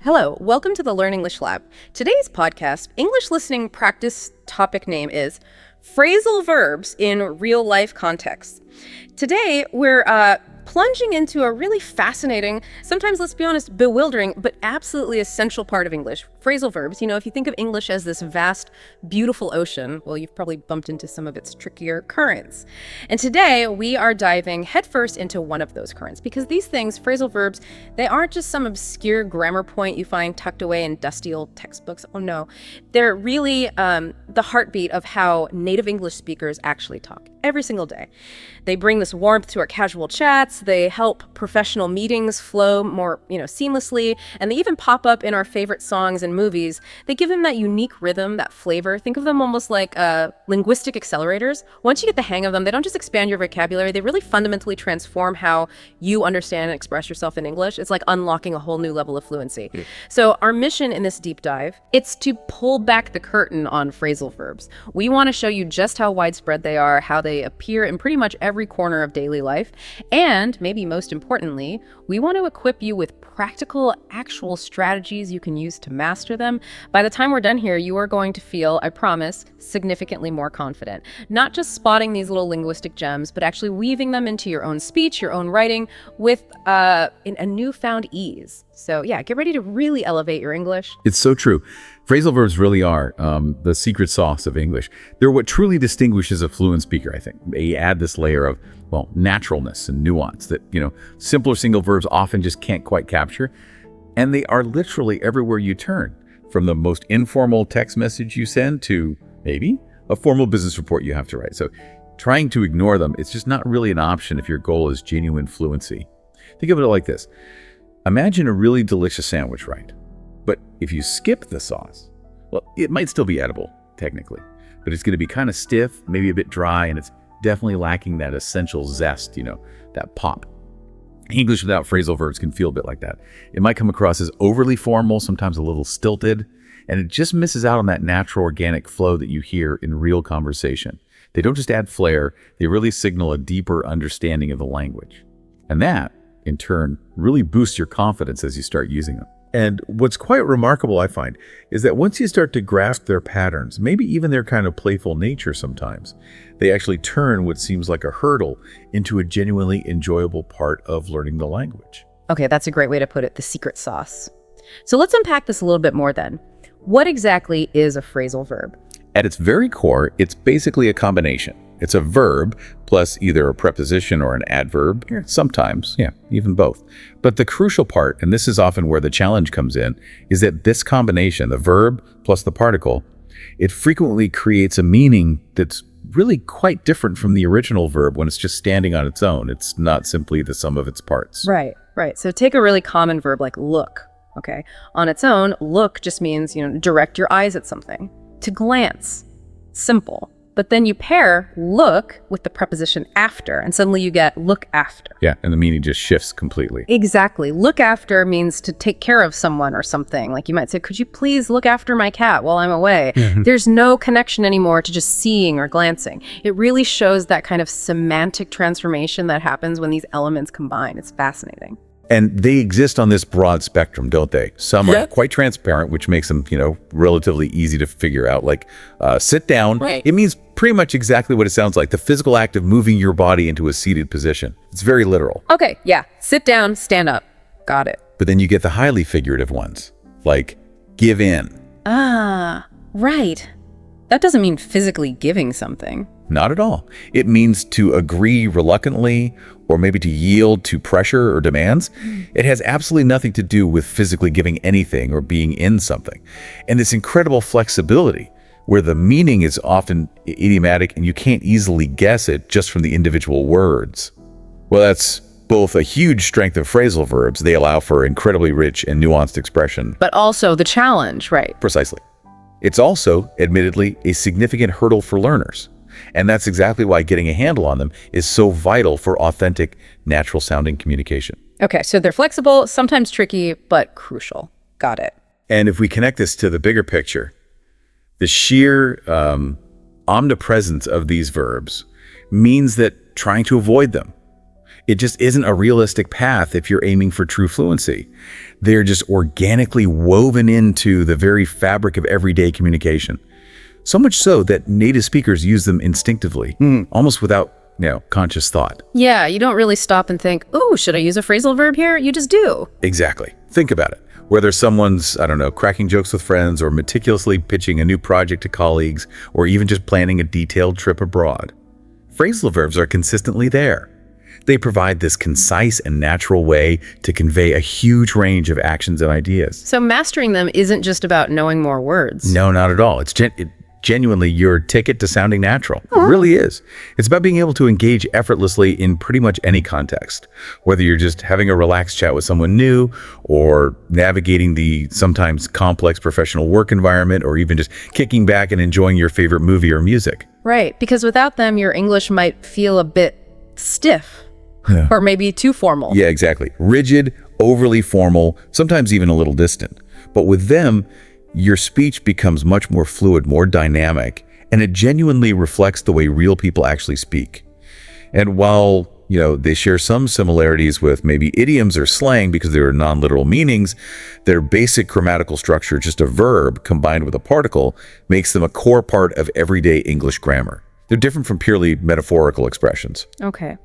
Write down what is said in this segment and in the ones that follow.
Hello, welcome to the Learn English Lab. Today's podcast, English listening practice topic name is Phrasal Verbs in Real Life Contexts. Today, we're plunging into a really fascinating, sometimes, let's be honest, bewildering, but absolutely essential part of English, phrasal verbs. You know, if you think of English as this vast, beautiful ocean, well, you've probably bumped into some of its trickier currents. And today, we are diving headfirst into one of those currents, because these things, phrasal verbs, they aren't just some obscure grammar point you find tucked away in dusty old textbooks. Oh no, they're really the heartbeat of how native English speakers actually talk every single day. They bring this warmth to our casual chats. They help professional meetings flow more, seamlessly, and they even pop up in our favorite songs and movies. They give them that unique rhythm, that flavor. Think of them almost like linguistic accelerators. Once you get the hang of them, they don't just expand your vocabulary, they really fundamentally transform how you understand and express yourself in English. It's like unlocking a whole new level of fluency. So our mission in this deep dive, it's to pull back the curtain on phrasal verbs. We want to show you just how widespread they are, how they appear in pretty much every corner of daily life, and maybe most importantly, we want to equip you with practical, actual strategies you can use to master them. By the time we're done here, you are going to feel, I promise, significantly more confident. Not just spotting these little linguistic gems, but actually weaving them into your own speech, your own writing, with a newfound ease. So yeah, get ready to really elevate your English. It's so true. Phrasal verbs really are the secret sauce of English. They're what truly distinguishes a fluent speaker, I think. They add this layer of, naturalness and nuance that, simpler single verbs often just can't quite capture. And they are literally everywhere you turn, from the most informal text message you send to maybe a formal business report you have to write. So trying to ignore them, it's just not really an option if your goal is genuine fluency. Think of it like this. Imagine a really delicious sandwich, right? But if you skip the sauce, well, it might still be edible, technically, but it's going to be kind of stiff, maybe a bit dry, and it's definitely lacking that essential zest, that pop. English without phrasal verbs can feel a bit like that. It might come across as overly formal, sometimes a little stilted, and it just misses out on that natural organic flow that you hear in real conversation. They don't just add flair, they really signal a deeper understanding of the language. And that, in turn, really boosts your confidence as you start using them. And what's quite remarkable, I find, is that once you start to grasp their patterns, maybe even their kind of playful nature sometimes, they actually turn what seems like a hurdle into a genuinely enjoyable part of learning the language. Okay, that's a great way to put it, the secret sauce. So let's unpack this a little bit more then. What exactly is a phrasal verb? At its very core, it's basically a combination. It's a verb plus either a preposition or an adverb, sometimes, even both. But the crucial part, and this is often where the challenge comes in, is that this combination, the verb plus the particle, it frequently creates a meaning that's really quite different from the original verb when it's just standing on its own. It's not simply the sum of its parts. Right. So take a really common verb like look, okay? On its own, look just means, direct your eyes at something. To glance, simple. But then you pair look with the preposition after, and suddenly you get look after. Yeah, and the meaning just shifts completely. Exactly. Look after means to take care of someone or something. Like you might say, could you please look after my cat while I'm away? There's no connection anymore to just seeing or glancing. It really shows that kind of semantic transformation that happens when these elements combine. It's fascinating. And they exist on this broad spectrum, don't they? Some are quite transparent, which makes them, relatively easy to figure out. Like, sit down. Right. It means pretty much exactly what it sounds like. The physical act of moving your body into a seated position. It's very literal. Okay, yeah. Sit down, stand up. Got it. But then you get the highly figurative ones, like give in. Ah, right. That doesn't mean physically giving something. Not at all. It means to agree reluctantly, or maybe to yield to pressure or demands. It has absolutely nothing to do with physically giving anything or being in something. And this incredible flexibility, where the meaning is often idiomatic and you can't easily guess it just from the individual words. Well, that's both a huge strength of phrasal verbs. They allow for incredibly rich and nuanced expression. But also the challenge, right? Precisely. It's also, admittedly, a significant hurdle for learners. And that's exactly why getting a handle on them is so vital for authentic, natural-sounding communication. Okay, so they're flexible, sometimes tricky, but crucial. Got it. And if we connect this to the bigger picture, the sheer omnipresence of these verbs means that trying to avoid them It just isn't a realistic path if you're aiming for true fluency. They're just organically woven into the very fabric of everyday communication. So much so that native speakers use them instinctively, almost without, conscious thought. Yeah, you don't really stop and think, "Ooh, should I use a phrasal verb here?" You just do. Exactly. Think about it. Whether someone's, cracking jokes with friends or meticulously pitching a new project to colleagues or even just planning a detailed trip abroad, phrasal verbs are consistently there. They provide this concise and natural way to convey a huge range of actions and ideas. So mastering them isn't just about knowing more words. No, not at all. It's genuinely your ticket to sounding natural. It really is. It's about being able to engage effortlessly in pretty much any context, whether you're just having a relaxed chat with someone new or navigating the sometimes complex professional work environment or even just kicking back and enjoying your favorite movie or music. Right, because without them, your English might feel a bit stiff or maybe too formal. Yeah, exactly. Rigid, overly formal, sometimes even a little distant. But with them, your speech becomes much more fluid, more dynamic, and it genuinely reflects the way real people actually speak. And while, they share some similarities with maybe idioms or slang because they are non-literal meanings, their basic grammatical structure, just a verb combined with a particle, makes them a core part of everyday English grammar. They're different from purely metaphorical expressions. Okay.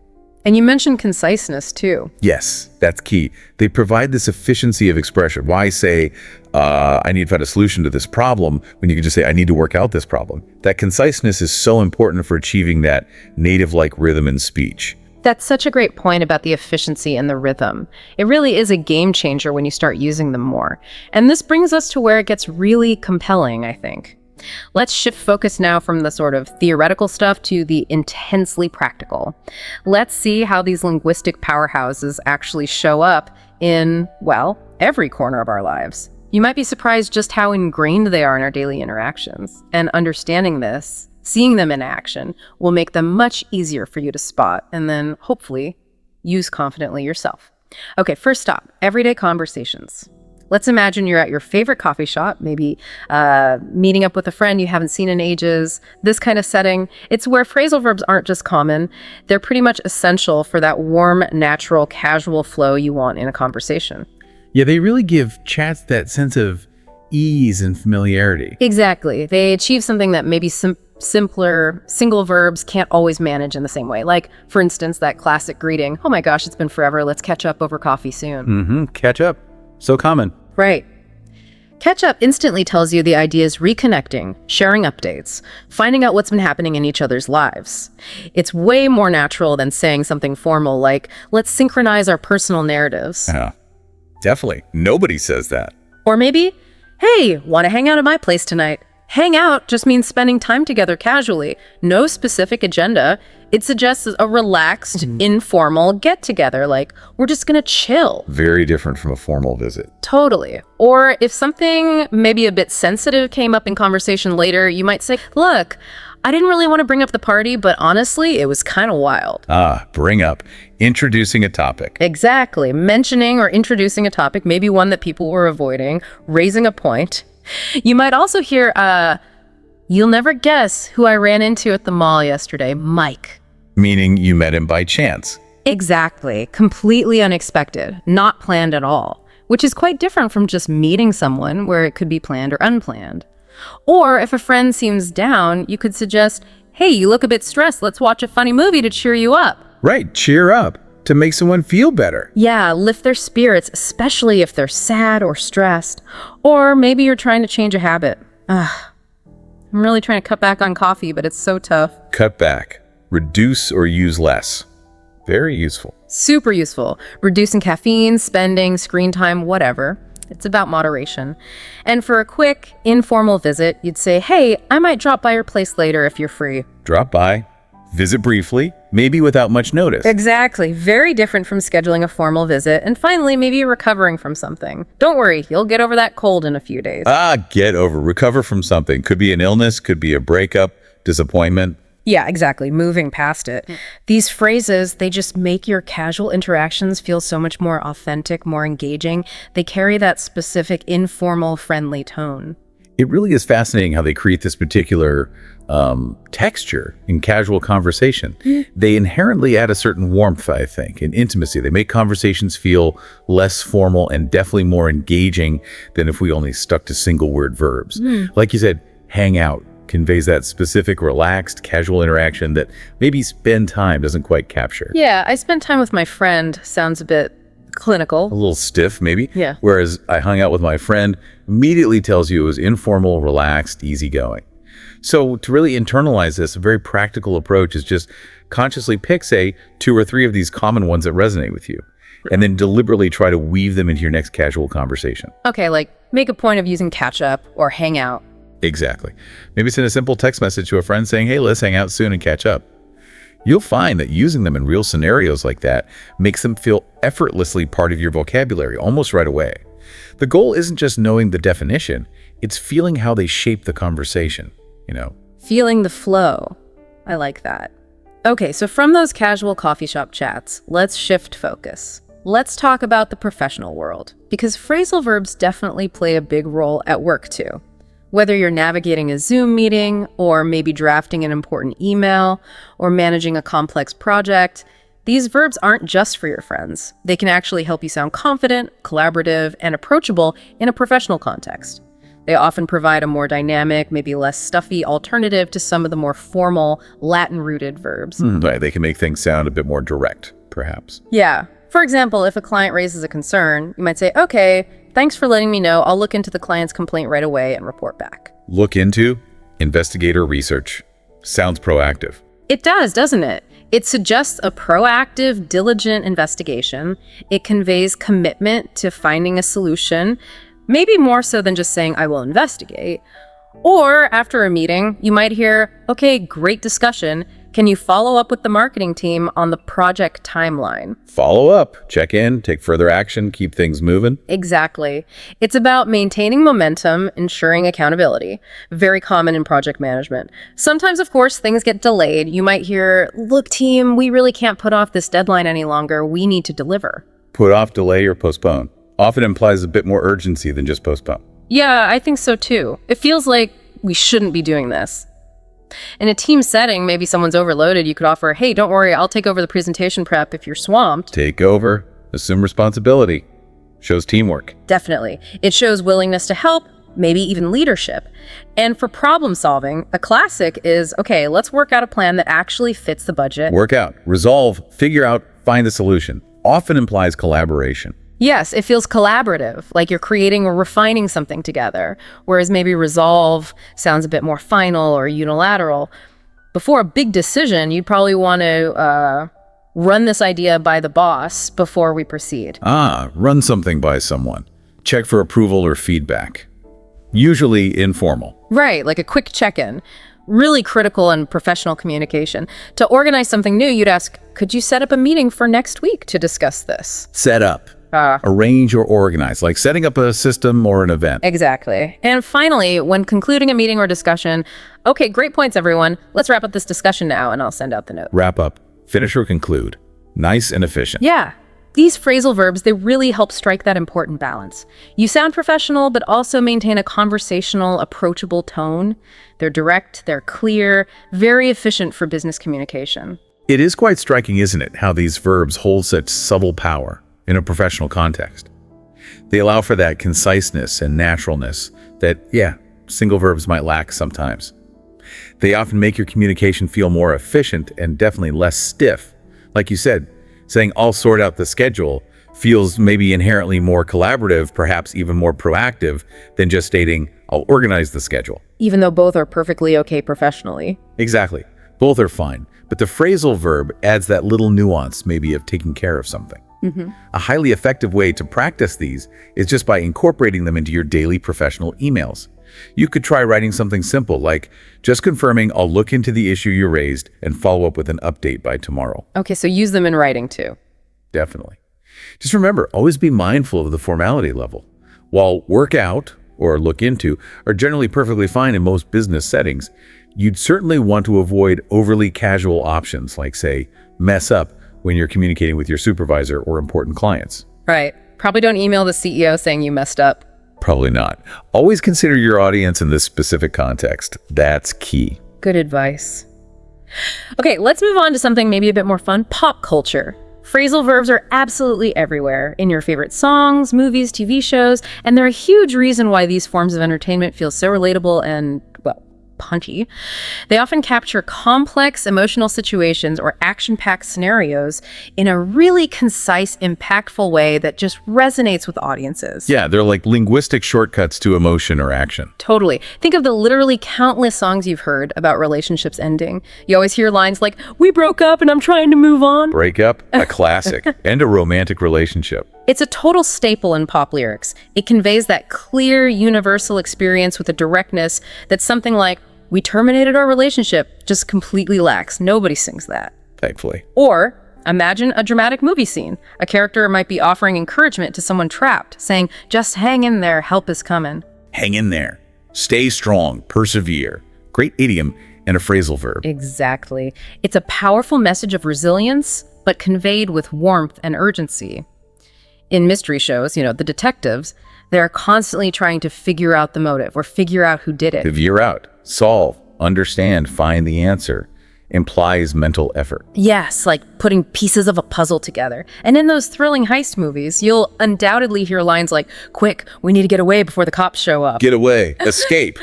And you mentioned conciseness too. Yes, that's key. They provide this efficiency of expression. Why say, I need to find a solution to this problem when you can just say, I need to work out this problem? That conciseness is so important for achieving that native-like rhythm in speech. That's such a great point about the efficiency and the rhythm. It really is a game changer when you start using them more. And this brings us to where it gets really compelling, I think. Let's shift focus now from the sort of theoretical stuff to the intensely practical. Let's see how these linguistic powerhouses actually show up in, every corner of our lives. You might be surprised just how ingrained they are in our daily interactions. And understanding this, seeing them in action, will make them much easier for you to spot and then, hopefully, use confidently yourself. Okay, first stop, everyday conversations. Let's imagine you're at your favorite coffee shop, maybe meeting up with a friend you haven't seen in ages. This kind of setting, it's where phrasal verbs aren't just common. They're pretty much essential for that warm, natural, casual flow you want in a conversation. Yeah, they really give chats that sense of ease and familiarity. Exactly. They achieve something that maybe simpler single verbs can't always manage in the same way. Like, for instance, that classic greeting, "Oh my gosh, it's been forever. Let's catch up over coffee soon." Catch up. So common. Right. Catch up instantly tells you the idea is reconnecting, sharing updates, finding out what's been happening in each other's lives. It's way more natural than saying something formal like, "Let's synchronize our personal narratives." Yeah, definitely. Nobody says that. Or maybe, "Hey, want to hang out at my place tonight?" Hang out just means spending time together casually. No specific agenda. It suggests a relaxed, informal get-together, like, we're just gonna chill. Very different from a formal visit. Totally. Or if something maybe a bit sensitive came up in conversation later, you might say, "Look, I didn't really want to bring up the party, but honestly, it was kind of wild." Bring up. Introducing a topic. Exactly. Mentioning or introducing a topic, maybe one that people were avoiding, raising a point. You might also hear, "You'll never guess who I ran into at the mall yesterday, Mike." Meaning you met him by chance. Exactly. Completely unexpected. Not planned at all. Which is quite different from just meeting someone where it could be planned or unplanned. Or if a friend seems down, you could suggest, "Hey, you look a bit stressed. Let's watch a funny movie to cheer you up." Right. Cheer up. To make someone feel better. Yeah, lift their spirits, especially if they're sad or stressed. Or maybe you're trying to change a habit. I'm really trying to cut back on coffee, but it's so tough. Cut back. Reduce or use less. Very useful. Super useful. Reducing caffeine, spending, screen time, whatever. It's about moderation. And for a quick, informal visit, you'd say, "Hey, I might drop by your place later if you're free." Drop by. Visit briefly, maybe without much notice. Exactly. Very different from scheduling a formal visit. And finally, maybe you're recovering from something. Don't worry, you'll get over that cold in a few days. Recover from something. Could be an illness, could be a breakup, disappointment. Yeah, exactly. Moving past it. These phrases, they just make your casual interactions feel so much more authentic, more engaging. They carry that specific, informal, friendly tone. It really is fascinating how they create this particular texture in casual conversation. They inherently add a certain warmth, I think, and intimacy. They make conversations feel less formal and definitely more engaging than if we only stuck to single word verbs. Like you said, hang out conveys that specific, relaxed, casual interaction that maybe spend time doesn't quite capture. Yeah, I spent time with my friend sounds a bit clinical. A little stiff, maybe. Yeah. Whereas I hung out with my friend immediately tells you it was informal, relaxed, easygoing. So to really internalize this, a very practical approach is just consciously pick, say, 2 or 3 of these common ones that resonate with you, and then deliberately try to weave them into your next casual conversation. Okay, like make a point of using catch up or hang out. Exactly. Maybe send a simple text message to a friend saying, hey, let's hang out soon and catch up. You'll find that using them in real scenarios like that makes them feel effortlessly part of your vocabulary almost right away. The goal isn't just knowing the definition, it's feeling how they shape the conversation, Feeling the flow. I like that. Okay, so from those casual coffee shop chats, let's shift focus. Let's talk about the professional world, because phrasal verbs definitely play a big role at work too. Whether you're navigating a Zoom meeting, or maybe drafting an important email, or managing a complex project, these verbs aren't just for your friends. They can actually help you sound confident, collaborative, and approachable in a professional context. They often provide a more dynamic, maybe less stuffy alternative to some of the more formal, Latin-rooted verbs. Right, they can make things sound a bit more direct, perhaps. Yeah. For example, if a client raises a concern, you might say, okay, thanks for letting me know. I'll look into the client's complaint right away and report back. Look into, investigate, or research. Sounds proactive. It does, doesn't it? It suggests a proactive, diligent investigation. It conveys commitment to finding a solution, maybe more so than just saying, I will investigate. Or after a meeting, you might hear, okay, great discussion. Can you follow up with the marketing team on the project timeline? Follow up, check in, take further action, keep things moving. Exactly. It's about maintaining momentum, ensuring accountability. Very common in project management. Sometimes, of course, things get delayed. You might hear, look, team, we really can't put off this deadline any longer. We need to deliver. Put off, delay, or postpone often implies a bit more urgency than just postpone. Yeah, I think so too. It feels like we shouldn't be doing this. In a team setting, maybe someone's overloaded, you could offer, hey, don't worry, I'll take over the presentation prep if you're swamped. Take over, assume responsibility. Shows teamwork. Definitely. It shows willingness to help, maybe even leadership. And for problem solving, a classic is, okay, let's work out a plan that actually fits the budget. Work out, resolve, figure out, find the solution. Often implies collaboration. Yes, it feels collaborative, like you're creating or refining something together, whereas maybe resolve sounds a bit more final or unilateral. Before a big decision, you'd probably want to run this idea by the boss before we proceed. Run something by someone. Check for approval or feedback. Usually informal. Right, like a quick check-in. Really critical in professional communication. To organize something new, you'd ask, could you set up a meeting for next week to discuss this? Set up. Arrange or organize, like setting up a system or an event. Exactly. And finally, when concluding a meeting or discussion, okay, great points, everyone. Let's wrap up this discussion now, and I'll send out the note. Wrap up, finish or conclude. Nice and efficient. Yeah. These phrasal verbs, they really help strike that important balance. You sound professional, but also maintain a conversational, approachable tone. They're direct, they're clear, very efficient for business communication. It is quite striking, isn't it, how these verbs hold such subtle power in a professional context. They allow for that conciseness and naturalness that, single verbs might lack sometimes. They often make your communication feel more efficient and definitely less stiff. Like you said, saying, I'll sort out the schedule feels maybe inherently more collaborative, perhaps even more proactive than just stating, I'll organize the schedule. Even though both are perfectly okay professionally. Exactly. Both are fine. But the phrasal verb adds that little nuance, maybe, of taking care of something. A highly effective way to practice these is just by incorporating them into your daily professional emails. You could try writing something simple like, just confirming I'll look into the issue you raised and follow up with an update by tomorrow. Okay, so use them in writing too. Definitely. Just remember, always be mindful of the formality level. While work out or look into are generally perfectly fine in most business settings, you'd certainly want to avoid overly casual options like, say, mess up when you're communicating with your supervisor or important clients. Right. Probably don't email the CEO saying you messed up. Probably not. Always consider your audience in this specific context. That's key. Good advice. Okay, let's move on to something maybe a bit more fun. Pop culture. Phrasal verbs are absolutely everywhere, in your favorite songs, movies, TV shows, and they're a huge reason why these forms of entertainment feel so relatable and, well, punchy. They often capture complex emotional situations or action-packed scenarios in a really concise, impactful way that just resonates with audiences. Yeah, they're like linguistic shortcuts to emotion or action. Totally. Think of the literally countless songs you've heard about relationships ending. You always hear lines like, "We broke up and I'm trying to move on." Breakup, a classic, and a romantic relationship. It's a total staple in pop lyrics. It conveys that clear, universal experience with a directness that something like, "We terminated our relationship," just completely lacks. Nobody sings that. Thankfully. Or imagine a dramatic movie scene. A character might be offering encouragement to someone trapped, saying, "Just hang in there, help is coming." Hang in there. Stay strong. Persevere. Great idiom and a phrasal verb. Exactly. It's a powerful message of resilience, but conveyed with warmth and urgency. In mystery shows, the detectives, they're constantly trying to figure out the motive or figure out who did it. Figure out, solve, understand, find the answer implies mental effort. Yes, like putting pieces of a puzzle together. And in those thrilling heist movies, you'll undoubtedly hear lines like, "Quick, we need to get away before the cops show up." Get away, escape,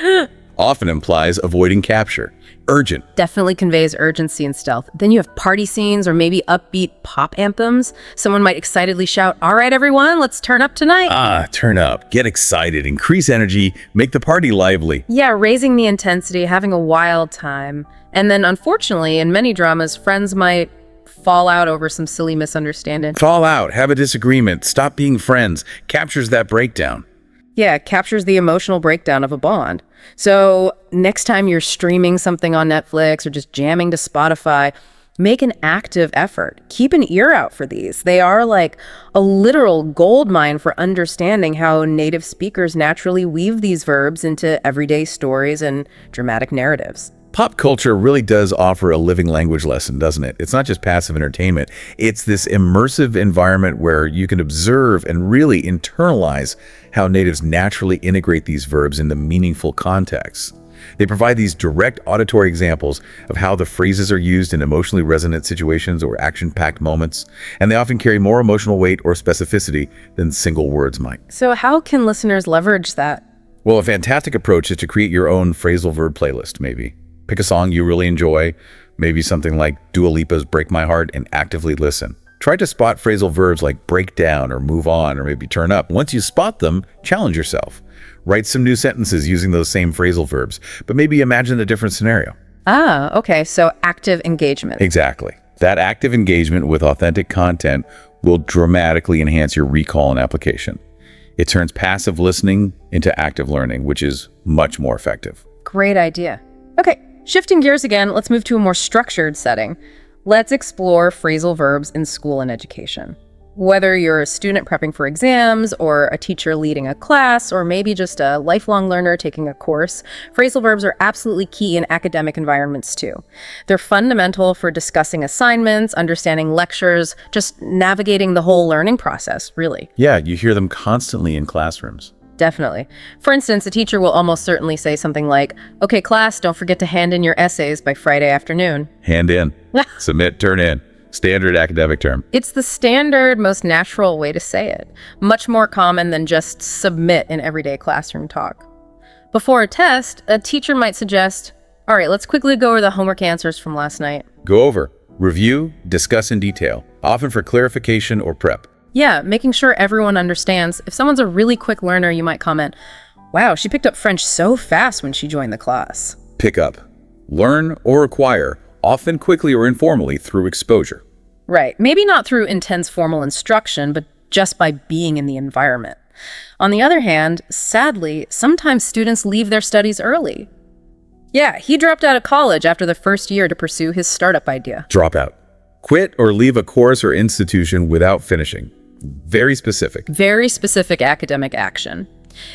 often implies avoiding capture. Urgent. Definitely conveys urgency and stealth. Then you have party scenes or maybe upbeat pop anthems. Someone might excitedly shout, "All right, everyone, let's turn up tonight." Turn up, get excited, increase energy, make the party lively. Yeah, raising the intensity, having a wild time. And then unfortunately, in many dramas, friends might fall out over some silly misunderstanding. Fall out, have a disagreement, stop being friends, captures that breakdown. Yeah, it captures the emotional breakdown of a bond. So next time you're streaming something on Netflix or just jamming to Spotify, make an active effort. Keep an ear out for these. They are like a literal goldmine for understanding how native speakers naturally weave these verbs into everyday stories and dramatic narratives. Pop culture really does offer a living language lesson, doesn't it? It's not just passive entertainment. It's this immersive environment where you can observe and really internalize how natives naturally integrate these verbs into meaningful contexts. They provide these direct auditory examples of how the phrases are used in emotionally resonant situations or action-packed moments, and they often carry more emotional weight or specificity than single words might. So how can listeners leverage that? Well, a fantastic approach is to create your own phrasal verb playlist, maybe. Pick a song you really enjoy, maybe something like Dua Lipa's Break My Heart, and actively listen. Try to spot phrasal verbs like break down or move on or maybe turn up. Once you spot them, challenge yourself. Write some new sentences using those same phrasal verbs, but maybe imagine a different scenario. Okay, so active engagement. Exactly. That active engagement with authentic content will dramatically enhance your recall and application. It turns passive listening into active learning, which is much more effective. Great idea. Okay, shifting gears again, let's move to a more structured setting. Let's explore phrasal verbs in school and education. Whether you're a student prepping for exams, or a teacher leading a class, or maybe just a lifelong learner taking a course, phrasal verbs are absolutely key in academic environments too. They're fundamental for discussing assignments, understanding lectures, just navigating the whole learning process, really. Yeah, you hear them constantly in classrooms. Definitely. For instance, a teacher will almost certainly say something like, "Okay, class, don't forget to hand in your essays by Friday afternoon." Hand in, submit, turn in. Standard academic term. It's the standard, most natural way to say it. Much more common than just submit in everyday classroom talk. Before a test, a teacher might suggest, "All right, let's quickly go over the homework answers from last night." Go over, review, discuss in detail, often for clarification or prep. Yeah, making sure everyone understands. If someone's a really quick learner, you might comment, "Wow, she picked up French so fast when she joined the class." Pick up. Learn or acquire, often quickly or informally through exposure. Right. Maybe not through intense formal instruction, but just by being in the environment. On the other hand, sadly, sometimes students leave their studies early. Yeah, he dropped out of college after the first year to pursue his startup idea. Drop out. Quit or leave a course or institution without finishing. Very specific. Very specific academic action.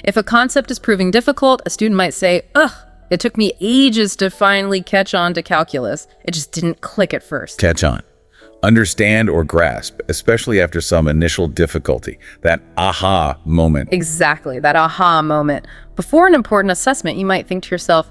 If a concept is proving difficult, a student might say, "Ugh, it took me ages to finally catch on to calculus. It just didn't click at first." Catch on. understand or grasp, especially after some initial difficulty, that aha moment. Exactly, that aha moment. Before an important assessment, you might think to yourself,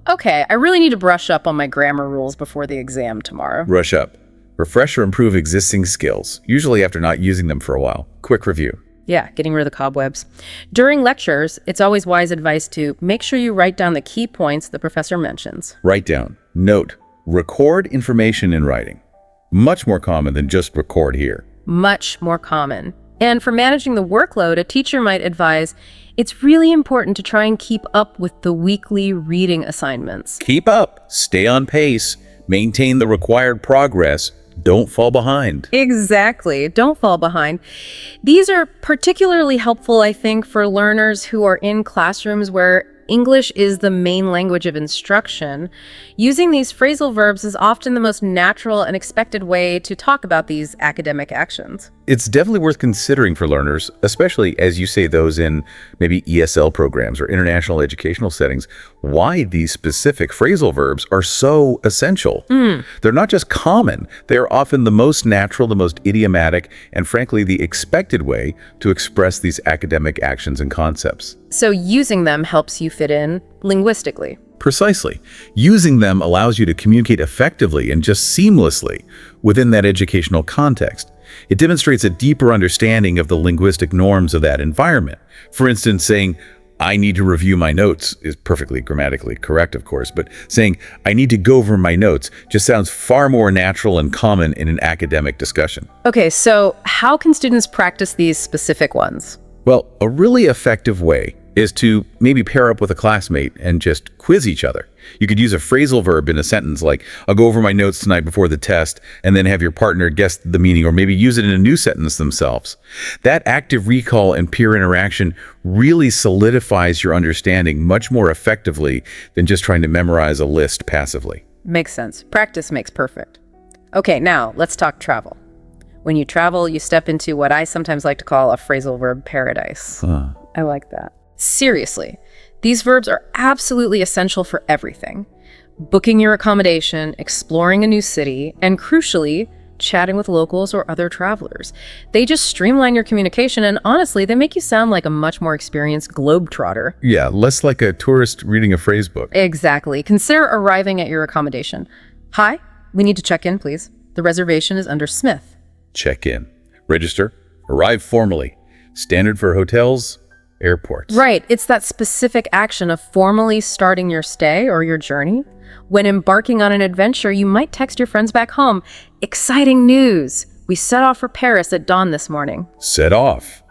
okay, I really need to brush up on my grammar rules before the exam tomorrow. Brush up. Refresh or improve existing skills, usually after not using them for a while. Quick review. Yeah, getting rid of the cobwebs. During lectures, it's always wise advice to make sure you write down the key points the professor mentions. Write down. Note. Record information in writing. Much more common than just record here. Much more common. And for managing the workload, a teacher might advise it's really important to try and keep up with the weekly reading assignments. Keep up. Stay on pace. Maintain the required progress. Don't fall behind. Exactly. Don't fall behind. These are particularly helpful, I think, for learners who are in classrooms where English is the main language of instruction. Using these phrasal verbs is often the most natural and expected way to talk about these academic actions. It's definitely worth considering for learners, especially as you say those in maybe ESL programs or international educational settings, why these specific phrasal verbs are so essential. They're not just common, they're often the most natural, the most idiomatic, and frankly, the expected way to express these academic actions and concepts. So using them helps you fit in linguistically. Precisely. Using them allows you to communicate effectively and just seamlessly within that educational context. It demonstrates a deeper understanding of the linguistic norms of that environment. For instance, saying, I need to review my notes is perfectly grammatically correct, of course, but saying, I need to go over my notes just sounds far more natural and common in an academic discussion. Okay, so how can students practice these specific ones? Well, a really effective way is to maybe pair up with a classmate and just quiz each other. You could use a phrasal verb in a sentence like, I'll go over my notes tonight before the test, and then have your partner guess the meaning, or maybe use it in a new sentence themselves. That active recall and peer interaction really solidifies your understanding much more effectively than just trying to memorize a list passively. Makes sense. Practice makes perfect. Okay, now let's talk travel. When you travel, you step into what I sometimes like to call a phrasal verb paradise. I like that. Seriously, these verbs are absolutely essential for everything. Booking your accommodation, exploring a new city, and crucially, chatting with locals or other travelers. They just streamline your communication, and honestly, they make you sound like a much more experienced globetrotter. Yeah, less like a tourist reading a phrase book. Exactly. Consider arriving at your accommodation. Hi, we need to check in, please. The reservation is under Smith. Check in. Register. Arrive formally. Standard for hotels, airports. Right. It's that specific action of formally starting your stay or your journey. When embarking on an adventure, you might text your friends back home. Exciting news! We set off for Paris at dawn this morning. Set off.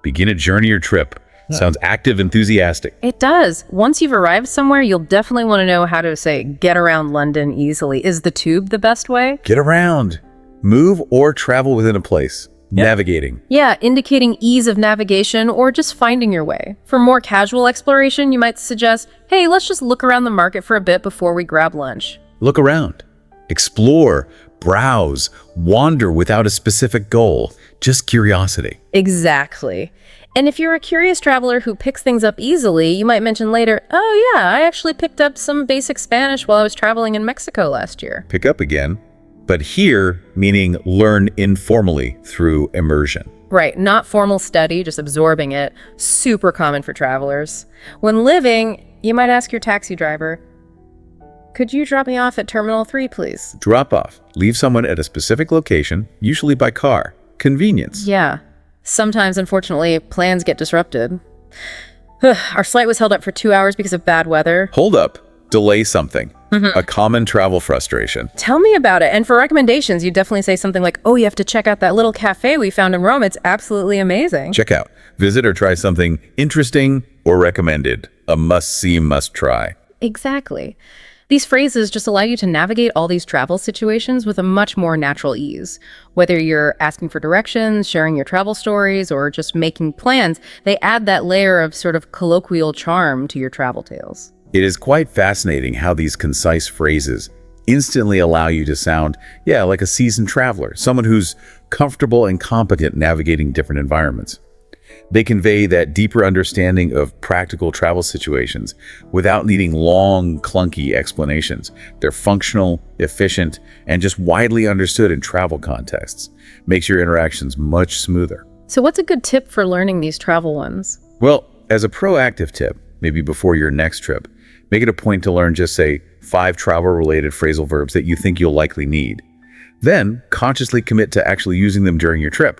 Begin a journey or trip. Sounds active, enthusiastic. It does. Once you've arrived somewhere, you'll definitely want to know how to say, get around London easily. Is the tube the best way? Get around. Move or travel within a place. Navigating. Yeah, indicating ease of navigation or just finding your way. For more casual exploration, you might suggest, hey, let's just look around the market for a bit before we grab lunch. Look around. Explore. Browse. Wander without a specific goal. Just curiosity. Exactly. And if you're a curious traveler who picks things up easily, you might mention later, oh yeah, I actually picked up some basic Spanish while I was traveling in Mexico last year. Pick up again. But here, meaning learn informally through immersion. Right, not formal study, just absorbing it. Super common for travelers. When living, you might ask your taxi driver, could you drop me off at Terminal 3, please? Drop off. Leave someone at a specific location, usually by car. Convenience. Yeah. Sometimes, unfortunately, plans get disrupted. Our flight was held up for 2 hours because of bad weather. Hold up. Delay something. A common travel frustration. Tell me about it. And for recommendations, you definitely say something like, oh, you have to check out that little cafe we found in Rome. It's absolutely amazing. Check out. Visit or try something interesting or recommended. A must-see, must-try. Exactly. These phrases just allow you to navigate all these travel situations with a much more natural ease. Whether you're asking for directions, sharing your travel stories, or just making plans, they add that layer of sort of colloquial charm to your travel tales. It is quite fascinating how these concise phrases instantly allow you to sound, like a seasoned traveler, someone who's comfortable and competent navigating different environments. They convey that deeper understanding of practical travel situations without needing long, clunky explanations. They're functional, efficient, and just widely understood in travel contexts. Makes your interactions much smoother. So what's a good tip for learning these travel ones? Well, as a proactive tip, maybe before your next trip, make it a point to learn just, say, 5 travel-related phrasal verbs that you think you'll likely need. Then, consciously commit to actually using them during your trip.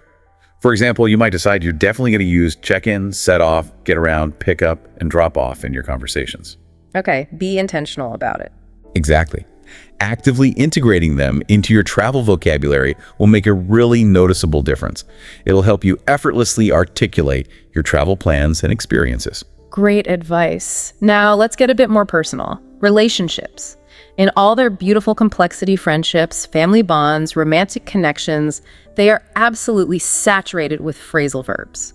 For example, you might decide you're definitely going to use check-in, set off, get around, pick up, and drop off in your conversations. Okay, be intentional about it. Exactly. Actively integrating them into your travel vocabulary will make a really noticeable difference. It'll help you effortlessly articulate your travel plans and experiences. Great advice. Now let's get a bit more personal. Relationships. In all their beautiful complexity, friendships, family bonds, romantic connections, they are absolutely saturated with phrasal verbs.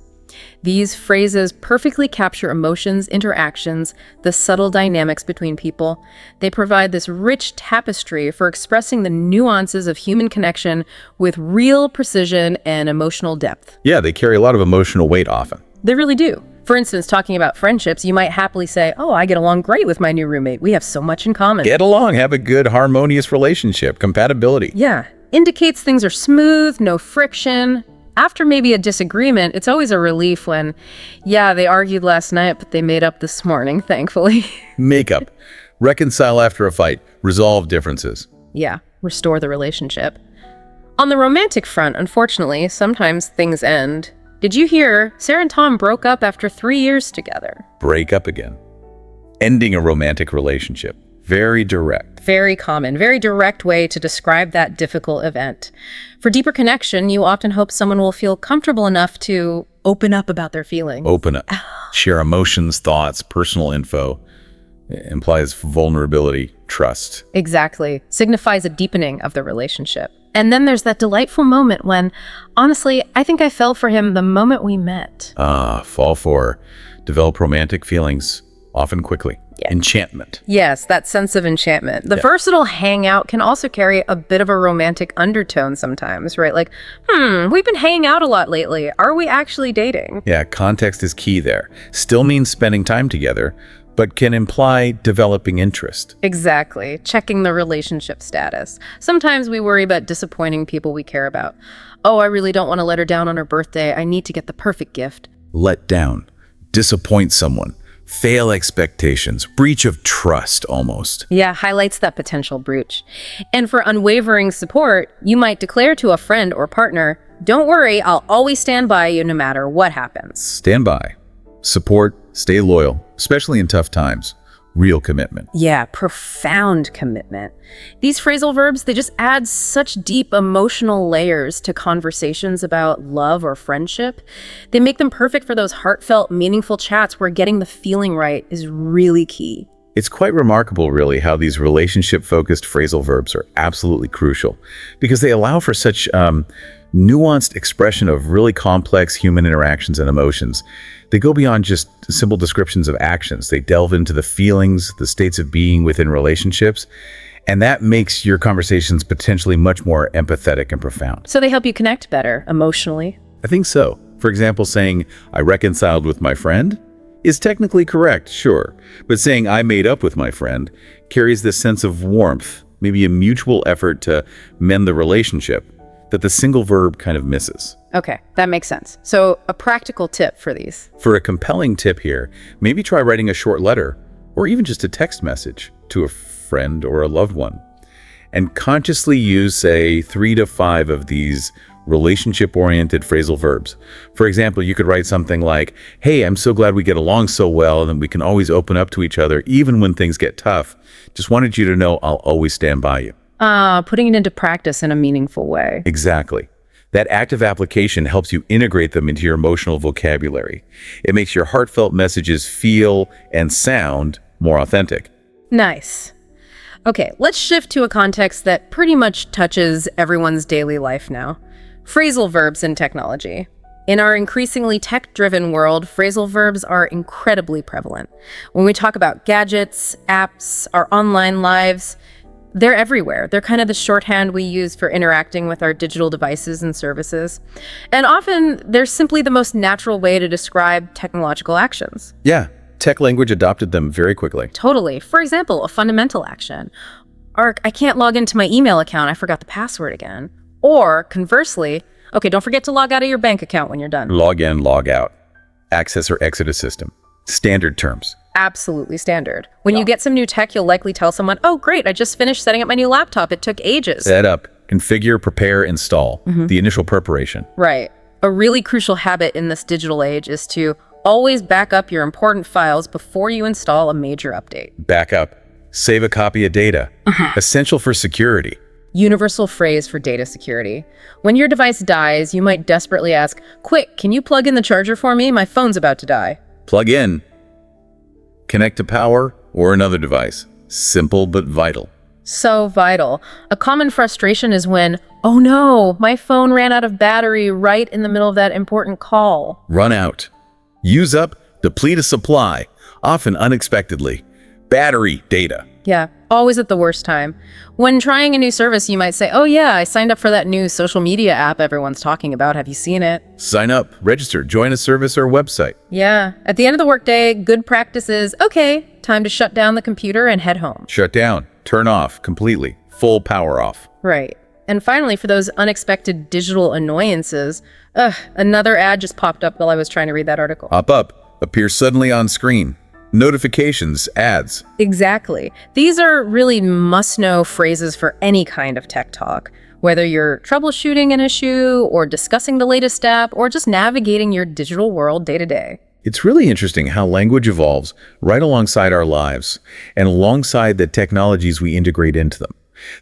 These phrases perfectly capture emotions, interactions, the subtle dynamics between people. They provide this rich tapestry for expressing the nuances of human connection with real precision and emotional depth. Yeah, they carry a lot of emotional weight often. They really do. For instance, talking about friendships, you might happily say, "Oh, I get along great with my new roommate. We have so much in common." Get along, have a good, harmonious relationship, compatibility. Yeah, indicates things are smooth, no friction. After maybe a disagreement, it's always a relief when, yeah, they argued last night, but they made up this morning, thankfully. Make up. Reconcile after a fight. Resolve differences. Yeah, restore the relationship. On the romantic front, unfortunately, sometimes things end. Did you hear Sarah and Tom broke up after 3 years together? Break up again. Ending a romantic relationship. Very direct. Very common, very direct way to describe that difficult event. For deeper connection, you often hope someone will feel comfortable enough to open up about their feelings. Open up. Share emotions, thoughts, personal info. Implies vulnerability, trust. Exactly. Signifies a deepening of the relationship. And then there's that delightful moment when, honestly, I think I fell for him the moment we met. Fall for. Develop romantic feelings, often quickly. Yeah. Enchantment. Yes, that sense of enchantment. The versatile hangout can also carry a bit of a romantic undertone sometimes, right? Like, we've been hanging out a lot lately. Are we actually dating? Yeah, context is key there. Still means spending time together, but can imply developing interest. Exactly. Checking the relationship status. Sometimes we worry about disappointing people we care about. Oh, I really don't want to let her down on her birthday. I need to get the perfect gift. Let down. Disappoint someone. Fail expectations. Breach of trust, almost. Yeah, highlights that potential breach. And for unwavering support, you might declare to a friend or partner, "Don't worry, I'll always stand by you no matter what happens." Stand by. Support. Stay loyal, especially in tough times. Real commitment. Yeah, profound commitment. These phrasal verbs, they just add such deep emotional layers to conversations about love or friendship. They make them perfect for those heartfelt, meaningful chats where getting the feeling right is really key. It's quite remarkable, really, how these relationship-focused phrasal verbs are absolutely crucial because they allow for such nuanced expression of really complex human interactions and emotions. They go beyond just simple descriptions of actions. They delve into the feelings, the states of being within relationships, and that makes your conversations potentially much more empathetic and profound. So they help you connect better emotionally. I think so. For example, saying, "I reconciled with my friend," is technically correct, sure, but saying "I made up with my friend" carries this sense of warmth, maybe a mutual effort to mend the relationship, that the single verb kind of misses. Okay, that makes sense. So a practical tip for these. For a compelling tip here, maybe try writing a short letter, or even just a text message to a friend or a loved one, and consciously use, say, 3 to 5 of these relationship-oriented phrasal verbs. For example, you could write something like, "Hey, I'm so glad we get along so well and we can always open up to each other even when things get tough. Just wanted you to know I'll always stand by you." Putting it into practice in a meaningful way. Exactly. That active application helps you integrate them into your emotional vocabulary. It makes your heartfelt messages feel and sound more authentic. Nice. Okay, let's shift to a context that pretty much touches everyone's daily life now. Phrasal verbs in technology. In our increasingly tech-driven world, phrasal verbs are incredibly prevalent. When we talk about gadgets, apps, our online lives, They're everywhere. They're kind of the shorthand we use for interacting with our digital devices and services. And often, they're simply the most natural way to describe technological actions. Yeah, tech language adopted them very quickly. Totally. For example, a fundamental action. Or, I can't log into my email account, I forgot the password again. Or, conversely, okay, don't forget to log out of your bank account when you're done. Log in, log out. Access or exit a system. Standard terms. Absolutely standard. When you get some new tech, you'll likely tell someone, oh, great, I just finished setting up my new laptop. It took ages. Set up, configure, prepare, install. The initial preparation. Right. A really crucial habit in this digital age is to always back up your important files before you install a major update. Backup. Save a copy of data. Essential for security. Universal phrase for data security. When your device dies, you might desperately ask, quick, can you plug in the charger for me? My phone's about to die. Plug in. Connect to power or another device. Simple but vital. So vital. A common frustration is when, oh no, my phone ran out of battery right in the middle of that important call. Run out. Use up, deplete a supply, often unexpectedly. Battery data. Yeah, always at the worst time. When trying a new service, you might say, oh yeah, I signed up for that new social media app everyone's talking about. Have you seen it? Sign up, register, join a service or website. Yeah. At the end of the workday, good practice is, okay, time to shut down the computer and head home. Shut down, turn off completely, full power off. Right. And finally, for those unexpected digital annoyances, another ad just popped up while I was trying to read that article. Pop up, appear suddenly on screen. Notifications, ads. Exactly. These are really must-know phrases for any kind of tech talk, whether you're troubleshooting an issue or discussing the latest app or just navigating your digital world day to day. It's really interesting how language evolves right alongside our lives and alongside the technologies we integrate into them.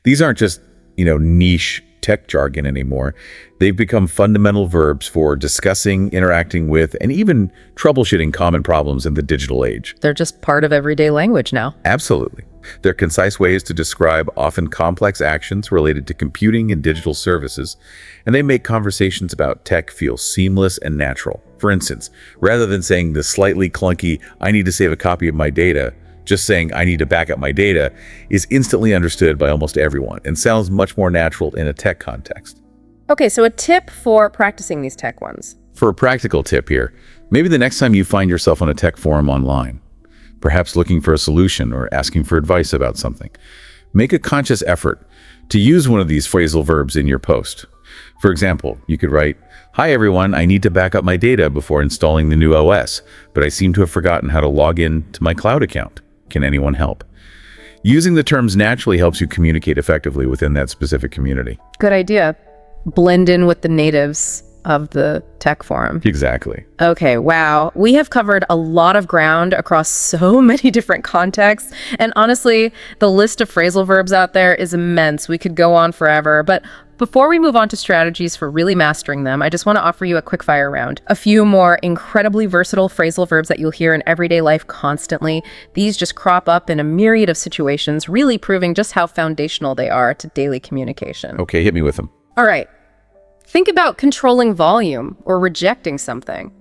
These aren't just, niche tech jargon anymore. They've become fundamental verbs for discussing, interacting with, and even troubleshooting common problems in the digital age. They're just part of everyday language now. Absolutely. They're concise ways to describe often complex actions related to computing and digital services, and they make conversations about tech feel seamless and natural. For instance, rather than saying the slightly clunky, I need to save a copy of my data, just saying I need to back up my data is instantly understood by almost everyone and sounds much more natural in a tech context. Okay, so a tip for practicing these tech ones. For a practical tip here, maybe the next time you find yourself on a tech forum online, perhaps looking for a solution or asking for advice about something, make a conscious effort to use one of these phrasal verbs in your post. For example, you could write, "Hi everyone, I need to back up my data before installing the new OS, but I seem to have forgotten how to log in to my cloud account. Can anyone help?" Using the terms naturally helps you communicate effectively within that specific community. Good idea. Blend in with the natives of the tech forum. Exactly. Okay, wow. We have covered a lot of ground across so many different contexts. And honestly, the list of phrasal verbs out there is immense. We could go on forever. But before we move on to strategies for really mastering them, I just want to offer you a quick fire round. A few more incredibly versatile phrasal verbs that you'll hear in everyday life constantly. These just crop up in a myriad of situations, really proving just how foundational they are to daily communication. Okay, hit me with them. All right. Think about controlling volume or rejecting something.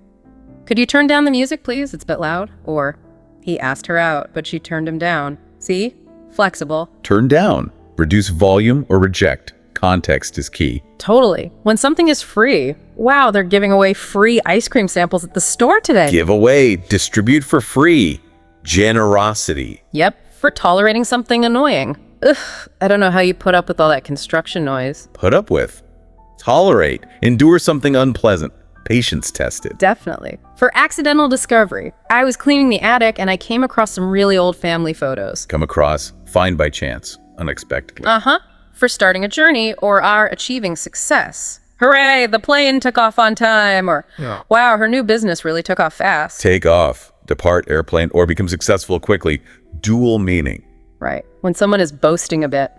Could you turn down the music, please? It's a bit loud. Or, he asked her out, but she turned him down. See? Flexible. Turn down, reduce volume, or reject. Context is key. Totally. When something is free, wow, they're giving away free ice cream samples at the store today. Give away, distribute for free. Generosity. Yep, for tolerating something annoying. Ugh, I don't know how you put up with all that construction noise. Put up with. Tolerate. Endure something unpleasant. Patience tested. Definitely. For accidental discovery, I was cleaning the attic and I came across some really old family photos. Come across. Find by chance. Unexpectedly. For starting a journey or our achieving success. Hooray, the plane took off on time, or wow, her new business really took off fast. Take off. Depart airplane or become successful quickly. Dual meaning. Right. When someone is boasting a bit.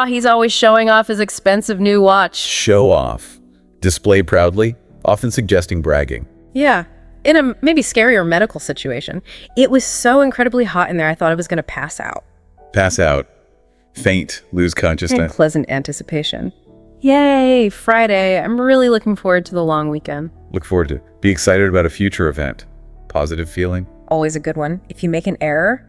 He's always showing off his expensive new watch. Show off. Display proudly, often suggesting bragging. Yeah. In a maybe scarier medical situation, it was so incredibly hot in there I thought I was going to pass out. Pass out. Faint. Lose consciousness. And pleasant anticipation. Yay, Friday. I'm really looking forward to the long weekend. Look forward to. Be excited about a future event. Positive feeling. Always a good one. If you make an error,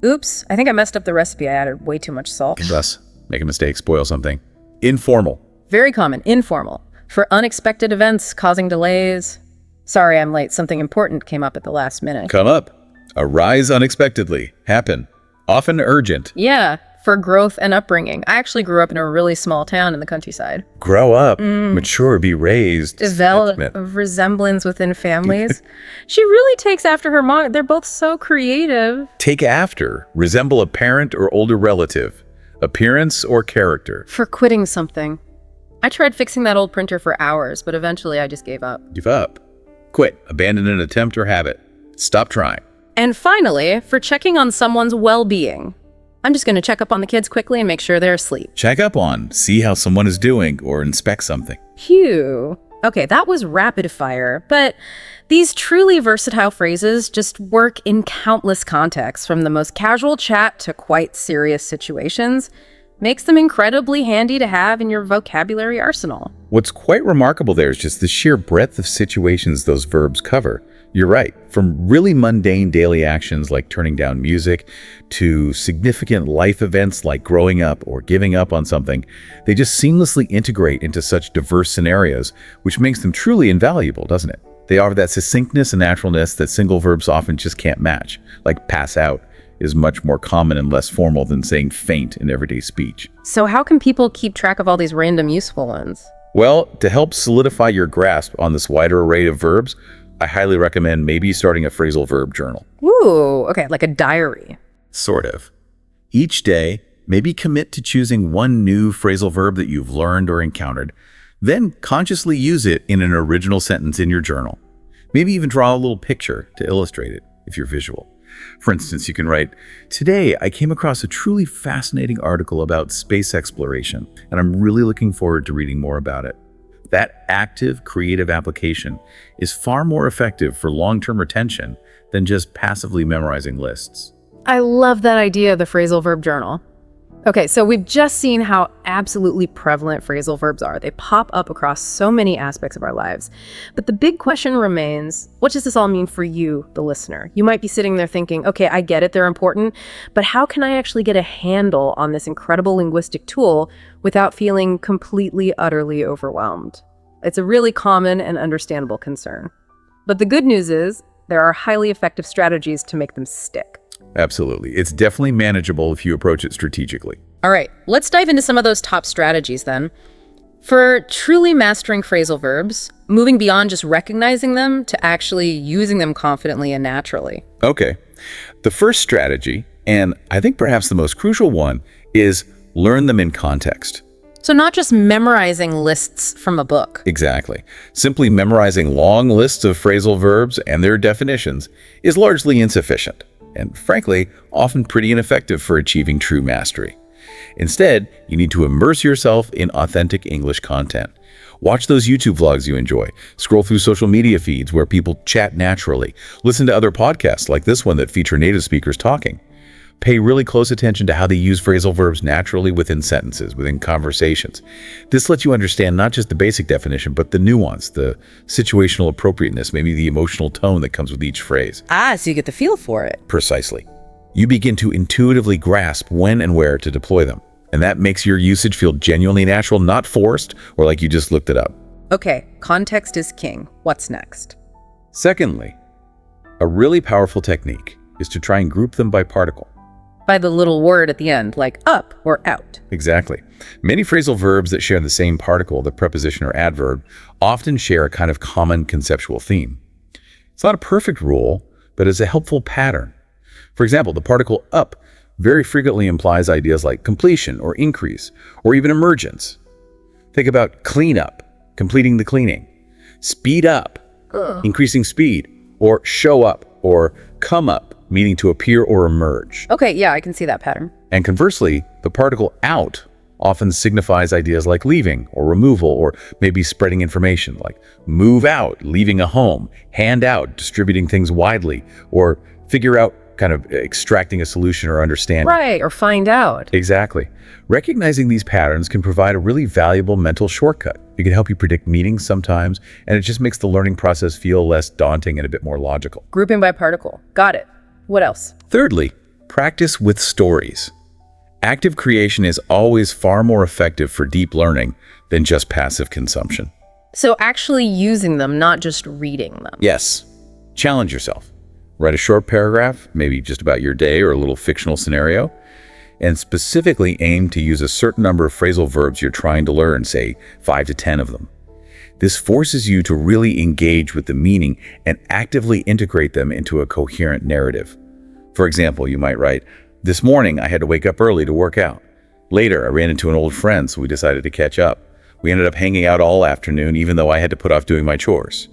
Oops, I think I messed up the recipe. I added way too much salt. Thus, make a mistake, spoil something. Informal. Very common, informal. For unexpected events causing delays. Sorry, I'm late. Something important came up at the last minute. Come up. Arise unexpectedly. Happen. Often urgent. Yeah, for growth and upbringing. I actually grew up in a really small town in the countryside. Grow up. Mature. Be raised. Develop Attachment. a resemblance within families. She really takes after her mom. They're both so creative. Take after. Resemble a parent or older relative. Appearance or character. For quitting something. I tried fixing that old printer for hours, but eventually I just gave up. Give up. Quit. Abandon an attempt or habit. Stop trying. And finally, for checking on someone's well-being. I'm just going to check up on the kids quickly and make sure they're asleep. Check up on. See how someone is doing or inspect something. Phew. Okay, that was rapid fire, but these truly versatile phrases just work in countless contexts, from the most casual chat to quite serious situations. Makes them incredibly handy to have in your vocabulary arsenal. What's quite remarkable there is just the sheer breadth of situations those verbs cover. You're right. From really mundane daily actions like turning down music to significant life events like growing up or giving up on something, they just seamlessly integrate into such diverse scenarios, which makes them truly invaluable, doesn't it? They offer that succinctness and naturalness that single verbs often just can't match, like pass out is much more common and less formal than saying faint in everyday speech. So how can people keep track of all these random useful ones? Well, to help solidify your grasp on this wider array of verbs, I highly recommend maybe starting a phrasal verb journal. Ooh, okay, like a diary. Sort of. Each day, maybe commit to choosing one new phrasal verb that you've learned or encountered, then consciously use it in an original sentence in your journal. Maybe even draw a little picture to illustrate it if you're visual. For instance, you can write, "Today I came across a truly fascinating article about space exploration, and I'm really looking forward to reading more about it." That active, creative application is far more effective for long-term retention than just passively memorizing lists. I love that idea of the phrasal verb journal. Okay, so we've just seen how absolutely prevalent phrasal verbs are. They pop up across so many aspects of our lives. But the big question remains, what does this all mean for you, the listener? You might be sitting there thinking, okay, I get it, they're important, but how can I actually get a handle on this incredible linguistic tool without feeling completely, utterly overwhelmed? It's a really common and understandable concern. But the good news is, there are highly effective strategies to make them stick. Absolutely. It's definitely manageable if you approach it strategically. All right, let's dive into some of those top strategies then. For truly mastering phrasal verbs, moving beyond just recognizing them to actually using them confidently and naturally. Okay. The first strategy, and I think perhaps the most crucial one, is learn them in context. So not just memorizing lists from a book. Exactly. Simply memorizing long lists of phrasal verbs and their definitions is largely insufficient, and frankly, often pretty ineffective for achieving true mastery. Instead, you need to immerse yourself in authentic English content. Watch those YouTube vlogs you enjoy. Scroll through social media feeds where people chat naturally. Listen to other podcasts like this one that feature native speakers talking. Pay really close attention to how they use phrasal verbs naturally within sentences, within conversations. This lets you understand not just the basic definition, but the nuance, the situational appropriateness, maybe the emotional tone that comes with each phrase. So you get the feel for it. Precisely. You begin to intuitively grasp when and where to deploy them. And that makes your usage feel genuinely natural, not forced, or like you just looked it up. Okay, context is king. What's next? Secondly, a really powerful technique is to try and group them by particle. By the little word at the end, like up or out. Exactly. Many phrasal verbs that share the same particle, the preposition or adverb, often share a kind of common conceptual theme. It's not a perfect rule, but it's a helpful pattern. For example, the particle up very frequently implies ideas like completion or increase, or even emergence. Think about clean up, completing the cleaning, speed up, increasing speed, or show up, or come up, meaning to appear or emerge. Okay, yeah, I can see that pattern. And conversely, the particle out often signifies ideas like leaving or removal, or maybe spreading information like move out, leaving a home, hand out, distributing things widely, or figure out, kind of extracting a solution or understanding. Right, or find out. Exactly. Recognizing these patterns can provide a really valuable mental shortcut. It can help you predict meanings sometimes, and it just makes the learning process feel less daunting and a bit more logical. Grouping by particle. Got it. What else? Thirdly, Practice with stories. Active creation is always far more effective for deep learning than just passive consumption. So actually using them, not just reading them. Yes. Challenge yourself. Write a short paragraph, maybe just about your day or a little fictional scenario, and specifically aim to use a certain number of phrasal verbs you're trying to learn, say 5 to 10 of them. This forces you to really engage with the meaning and actively integrate them into a coherent narrative. For example, you might write, "This morning I had to wake up early to work out. Later I ran into an old friend, so we decided to catch up. We ended up hanging out all afternoon, even though I had to put off doing my chores."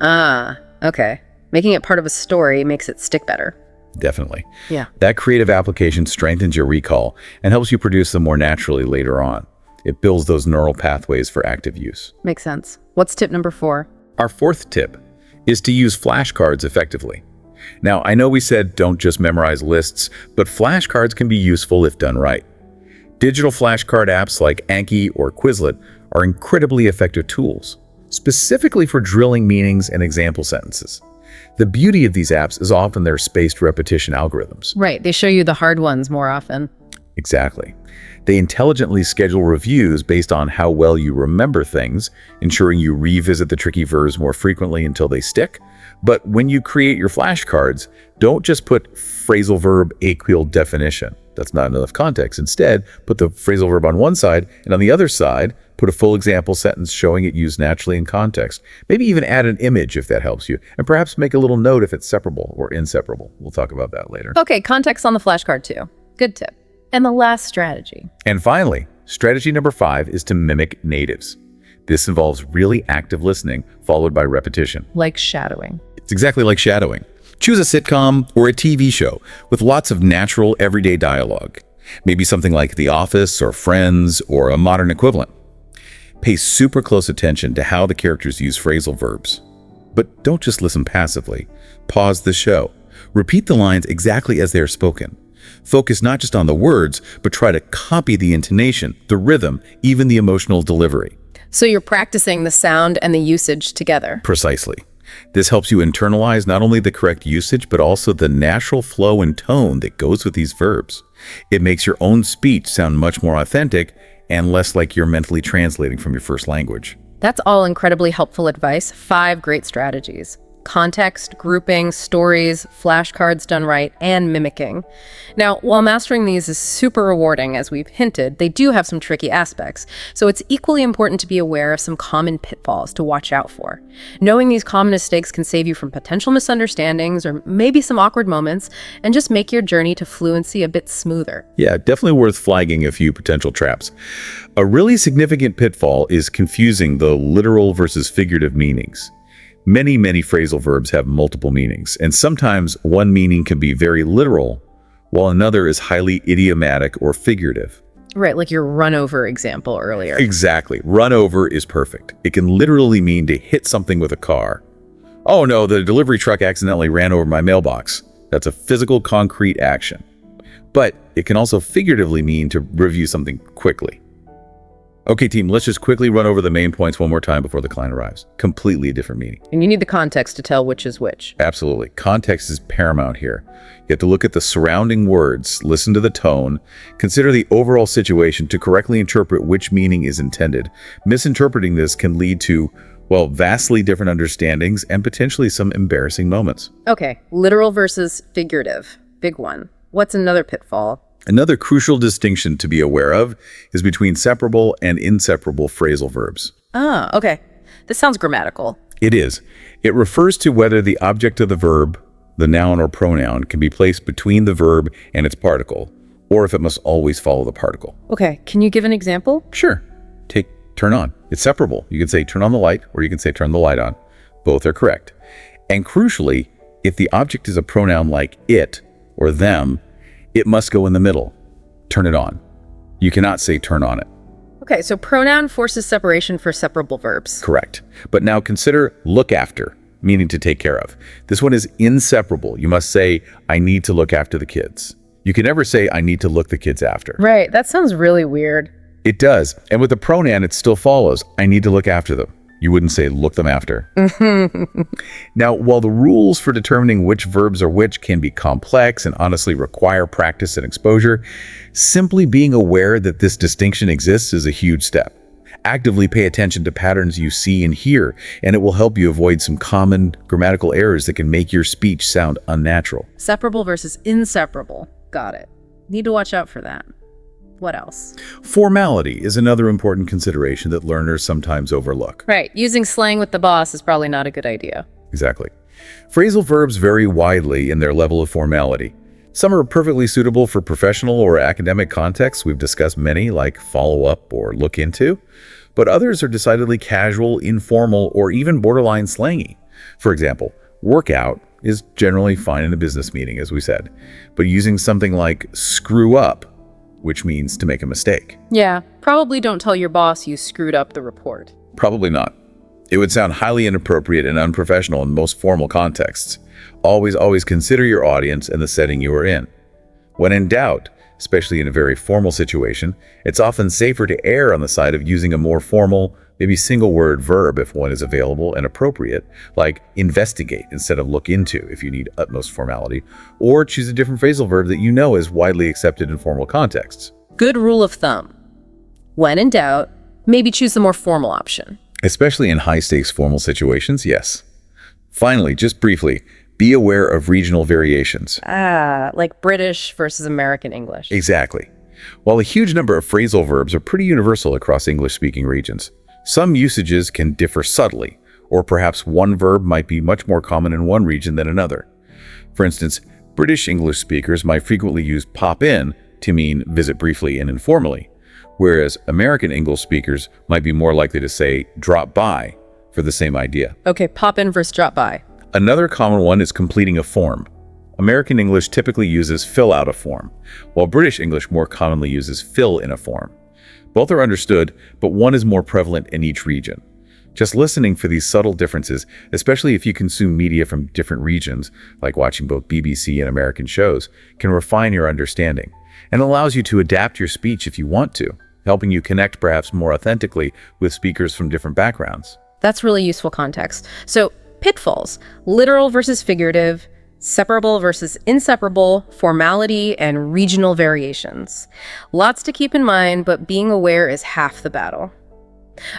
Okay. Making it part of a story makes it stick better. Definitely. Yeah. That creative application strengthens your recall and helps you produce them more naturally later on. It builds those neural pathways for active use. Makes sense. What's tip number 4? Our fourth tip is to use flashcards effectively. Now, I know we said don't just memorize lists, but flashcards can be useful if done right. Digital flashcard apps like Anki or Quizlet are incredibly effective tools, specifically for drilling meanings and example sentences. The beauty of these apps is often their spaced repetition algorithms. Right. They show you the hard ones more often. Exactly. They intelligently schedule reviews based on how well you remember things, ensuring you revisit the tricky verbs more frequently until they stick. But when you create your flashcards, don't just put phrasal verb equal definition. That's not enough context. Instead, put the phrasal verb on one side, and on the other side, put a full example sentence showing it used naturally in context. Maybe even add an image if that helps you, and perhaps make a little note if it's separable or inseparable. We'll talk about that later. Okay, context on the flashcard too. Good tip. And the last strategy. And finally, strategy number 5 is to mimic natives. This involves really active listening, followed by repetition. Like shadowing. It's exactly like shadowing. Choose a sitcom or a TV show with lots of natural, everyday dialogue. Maybe something like The Office or Friends or a modern equivalent. Pay super close attention to how the characters use phrasal verbs. But don't just listen passively. Pause the show. Repeat the lines exactly as they are spoken. Focus not just on the words, but try to copy the intonation, the rhythm, even the emotional delivery. So you're practicing the sound and the usage together. Precisely. This helps you internalize not only the correct usage, but also the natural flow and tone that goes with these verbs. It makes your own speech sound much more authentic and less like you're mentally translating from your first language. That's all incredibly helpful advice. 5 great strategies. Context, grouping, stories, flashcards done right, and mimicking. Now, while mastering these is super rewarding, as we've hinted, they do have some tricky aspects, so it's equally important to be aware of some common pitfalls to watch out for. Knowing these common mistakes can save you from potential misunderstandings or maybe some awkward moments, and just make your journey to fluency a bit smoother. Yeah, definitely worth flagging a few potential traps. A really significant pitfall is confusing the literal versus figurative meanings. Many phrasal verbs have multiple meanings, and sometimes one meaning can be very literal, while another is highly idiomatic or figurative. Right, like your run over example earlier. Exactly. Run over is perfect. It can literally mean to hit something with a car. Oh no, the delivery truck accidentally ran over my mailbox. That's a physical, concrete action. But it can also figuratively mean to review something quickly. Okay, team, let's just quickly run over the main points one more time before the client arrives. Completely different meaning. And you need the context to tell which is which. Absolutely. Context is paramount here. You have to look at the surrounding words, listen to the tone, consider the overall situation to correctly interpret which meaning is intended. Misinterpreting this can lead to, well, vastly different understandings and potentially some embarrassing moments. Okay, literal versus figurative. Big one. What's another pitfall? Another crucial distinction to be aware of is between separable and inseparable phrasal verbs. Ah, okay. This sounds grammatical. It is. It refers to whether the object of the verb, the noun or pronoun, can be placed between the verb and its particle, or if it must always follow the particle. Okay, can you give an example? Sure. Take turn on. It's separable. You can say turn on the light, or you can say turn the light on. Both are correct. And crucially, if the object is a pronoun like it or them, it must go in the middle. Turn it on. You cannot say turn on it. Okay, so pronoun forces separation for separable verbs. Correct. But now consider look after, meaning to take care of. This one is inseparable. You must say, I need to look after the kids. You can never say, I need to look the kids after. Right, that sounds really weird. It does. And with the pronoun, it still follows. I need to look after them. You wouldn't say look them after. Now, while the rules for determining which verbs are which can be complex and honestly require practice and exposure, simply being aware that this distinction exists is a huge step. Actively pay attention to patterns you see and hear, and it will help you avoid some common grammatical errors that can make your speech sound unnatural. Separable versus inseparable. Got it. Need to watch out for that. What else? Formality is another important consideration that learners sometimes overlook. Right. Using slang with the boss is probably not a good idea. Exactly. Phrasal verbs vary widely in their level of formality. Some are perfectly suitable for professional or academic contexts. We've discussed many, like follow up or look into. But others are decidedly casual, informal, or even borderline slangy. For example, workout is generally fine in a business meeting, as we said. But using something like screw up, which means to make a mistake. Yeah, probably don't tell your boss you screwed up the report. Probably not. It would sound highly inappropriate and unprofessional in most formal contexts. Always consider your audience and the setting you are in. When in doubt, especially in a very formal situation, it's often safer to err on the side of using a more formal, maybe single-word verb if one is available and appropriate, like investigate instead of look into if you need utmost formality, or choose a different phrasal verb that you know is widely accepted in formal contexts. Good rule of thumb. When in doubt, maybe choose the more formal option. Especially in high-stakes formal situations, yes. Finally, just briefly, be aware of regional variations. Like British versus American English. Exactly. While a huge number of phrasal verbs are pretty universal across English-speaking regions, some usages can differ subtly, or perhaps one verb might be much more common in one region than another. For instance, British English speakers might frequently use pop in to mean visit briefly and informally, whereas American English speakers might be more likely to say drop by for the same idea. Okay, pop in versus drop by. Another common one is completing a form. American English typically uses fill out a form, while British English more commonly uses fill in a form. Both are understood, but one is more prevalent in each region. Just listening for these subtle differences, especially if you consume media from different regions, like watching both BBC and American shows, can refine your understanding and allows you to adapt your speech if you want to, helping you connect perhaps more authentically with speakers from different backgrounds. That's really useful context. So, pitfalls: literal versus figurative, separable versus inseparable, formality, and regional variations. Lots to keep in mind, but being aware is half the battle.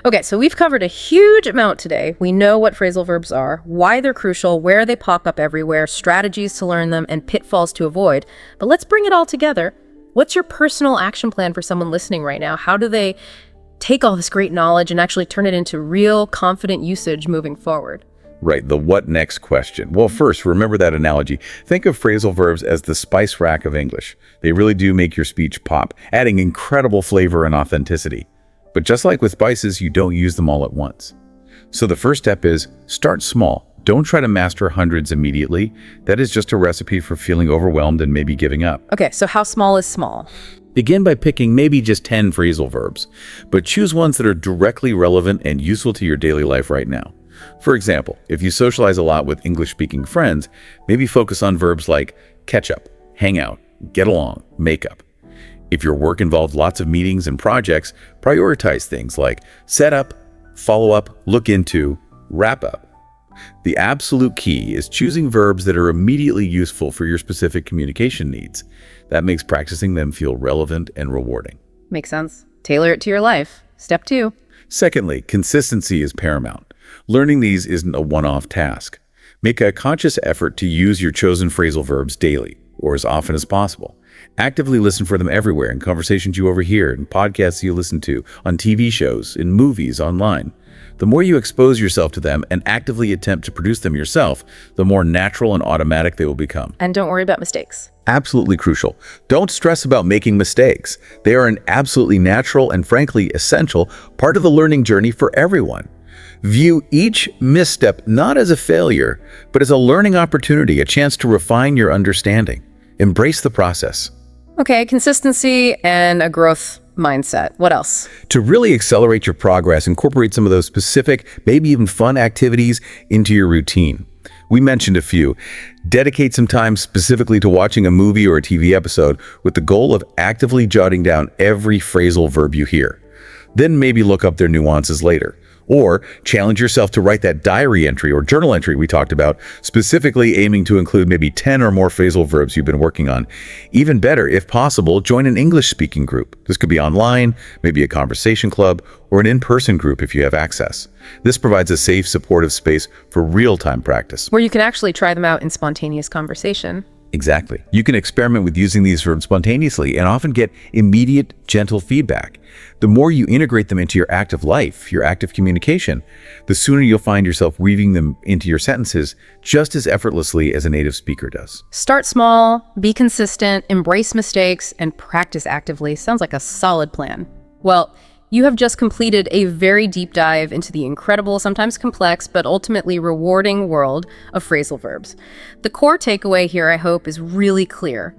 Okay, so we've covered a huge amount today. We know what phrasal verbs are, why they're crucial, where they pop up everywhere, strategies to learn them, and pitfalls to avoid. But let's bring it all together. What's your personal action plan for someone listening right now? How do they take all this great knowledge and actually turn it into real, confident usage moving forward? Right, the what next question. Well, first, remember that analogy. Think of phrasal verbs as the spice rack of English. They really do make your speech pop, adding incredible flavor and authenticity. But just like with spices, you don't use them all at once. So the first step is start small. Don't try to master hundreds immediately. That is just a recipe for feeling overwhelmed and maybe giving up. Okay, so how small is small? Begin by picking maybe just 10 phrasal verbs, but choose ones that are directly relevant and useful to your daily life right now. For example, if you socialize a lot with English-speaking friends, maybe focus on verbs like catch up, hang out, get along, make up. If your work involves lots of meetings and projects, prioritize things like set up, follow up, look into, wrap up. The absolute key is choosing verbs that are immediately useful for your specific communication needs. That makes practicing them feel relevant and rewarding. Makes sense. Tailor it to your life. Step 2. Secondly, consistency is paramount. Learning these isn't a one-off task. Make a conscious effort to use your chosen phrasal verbs daily, or as often as possible. Actively listen for them everywhere in conversations you overhear, in podcasts you listen to, on TV shows, in movies, online. The more you expose yourself to them and actively attempt to produce them yourself, the more natural and automatic they will become. And don't worry about mistakes. Absolutely crucial. Don't stress about making mistakes. They are an absolutely natural and frankly essential part of the learning journey for everyone. View each misstep not as a failure, but as a learning opportunity, a chance to refine your understanding. Embrace the process. Okay, consistency and a growth mindset. What else? To really accelerate your progress, incorporate some of those specific, maybe even fun activities into your routine. We mentioned a few. Dedicate some time specifically to watching a movie or a TV episode with the goal of actively jotting down every phrasal verb you hear. Then maybe look up their nuances later. Or challenge yourself to write that diary entry or journal entry we talked about, specifically aiming to include maybe 10 or more phrasal verbs you've been working on. Even better, if possible, join an English-speaking group. This could be online, maybe a conversation club, or an in-person group if you have access. This provides a safe, supportive space for real-time practice. Where you can actually try them out in spontaneous conversation. Exactly. You can experiment with using these verbs spontaneously and often get immediate, gentle feedback. The more you integrate them into your active life, your active communication, the sooner you'll find yourself weaving them into your sentences just as effortlessly as a native speaker does. Start small, be consistent, embrace mistakes, and practice actively. Sounds like a solid plan. Well, you have just completed a very deep dive into the incredible, sometimes complex, but ultimately rewarding world of phrasal verbs. The core takeaway here, I hope, is really clear.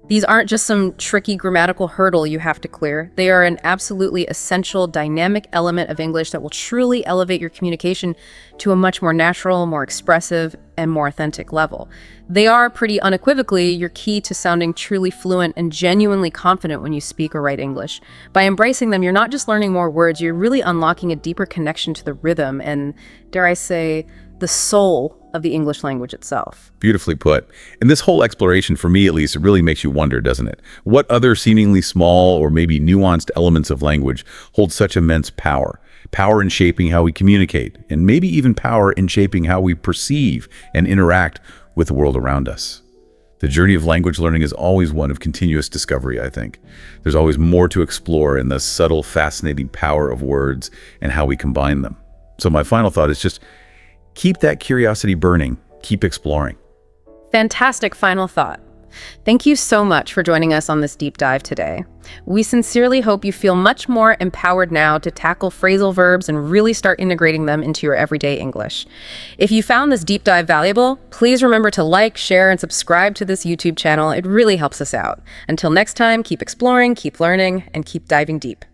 These aren't just some tricky grammatical hurdle you have to clear. They are an absolutely essential, dynamic element of English that will truly elevate your communication to a much more natural, more expressive, and more authentic level. They are pretty unequivocally your key to sounding truly fluent and genuinely confident when you speak or write English. By embracing them, you're not just learning more words, you're really unlocking a deeper connection to the rhythm and, dare I say, the soul of the English language itself. Beautifully put. And this whole exploration, for me at least, it really makes you wonder, doesn't it? What other seemingly small or maybe nuanced elements of language hold such immense power? Power in shaping how we communicate, and maybe even power in shaping how we perceive and interact with the world around us. The journey of language learning is always one of continuous discovery, I think. There's always more to explore in the subtle, fascinating power of words and how we combine them. So my final thought is just keep that curiosity burning, keep exploring. Fantastic final thought. Thank you so much for joining us on this deep dive today. We sincerely hope you feel much more empowered now to tackle phrasal verbs and really start integrating them into your everyday English. If you found this deep dive valuable, please remember to like, share, and subscribe to this YouTube channel. It really helps us out. Until next time, keep exploring, keep learning, and keep diving deep.